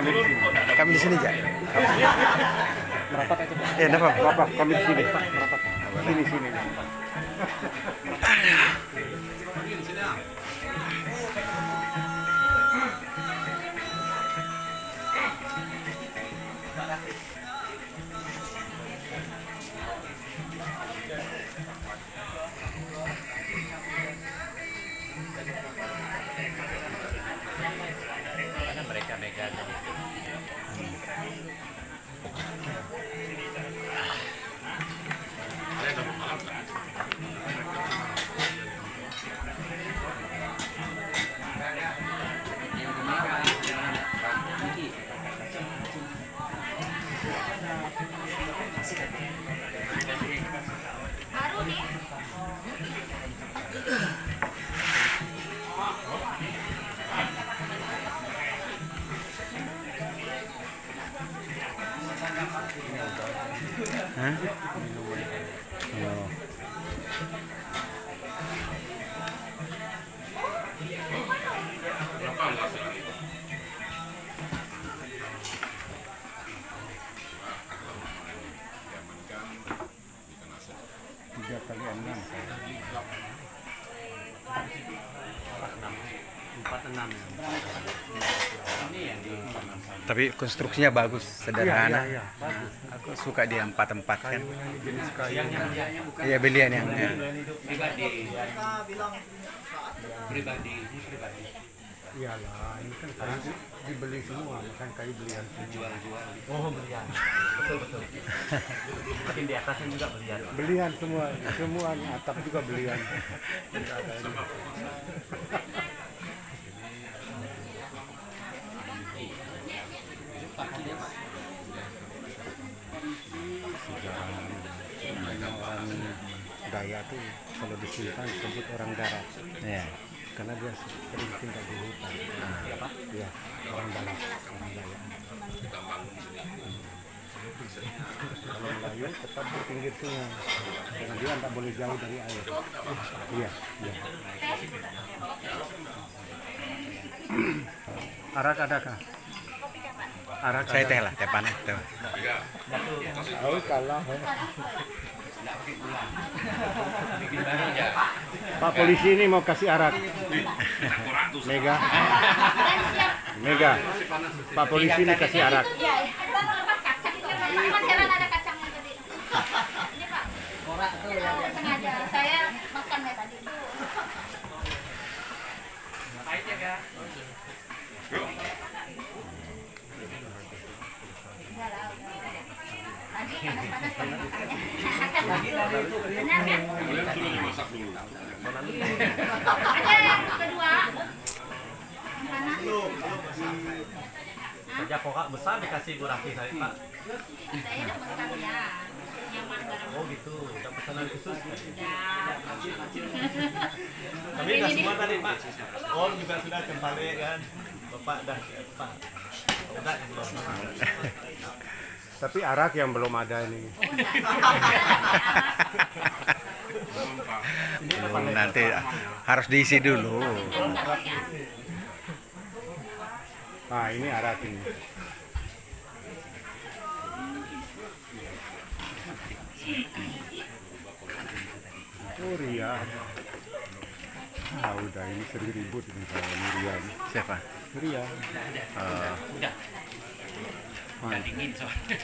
Kami di sini aja. Merapat aja Pak. Kenapa? Merapat, kami di sini Pak, merapat. Sini. Mereka megang. Hah? Oh. Tiga kali 6. 46 ya. Ini yang di Tapi konstruksinya bagus, sederhana. Iya, bagus. Aku suka dia empat-empat kan. Jenis kayu. Iya belian yang. Ya. pribadi. Iyalah, ini kan kayu dibeli semua, bukan kayu belian semua. Jual. Oh, belian. Betul. Mungkin di atasnya juga belian. Belian semua atap juga belian. Tidak ada ini. Orang Daya tuh kalau disimpan disebut orang darat. Ya. Karena dia sering tinggal di hutan. Apa? Iya, orang darat, orang Daya. Kalau Melayu tetap di pinggir sungai, karena dia tidak boleh jauh dari air. Iya. Arak adakah? Arak Saya teh lah, teh panas tuh. Oh, kalah. Pak polisi ini mau kasih arak. Mega. Pak polisi ini kasih arak. Iya, lepas kacang. Heran ada kacangnya tadi. Ini Pak. Korak tuh ya. Sengaja saya makan ya tadi. Pahit ya, Kak? Tadi panas-panas tadi makannya. Benar kan? Ada yang kedua. Mana? Saja kokak besar dikasih Bu Rafi tadi, Pak. Saya udah pesan ya. Nyaman garam. Oh gitu, udah pesanan khusus. Udah. Tapi nggak semua tadi, Pak. Om juga sudah kembali kan. Bapak dah, Pak. Udah belum. Tapi arak yang belum ada ini. Nanti harus diisi dulu. Nah, ini arak ini. Oh, Ria. Udah ini sering ribut ini kalau ini Ria ini. Siapa? Ria. Udah dingin soalnya.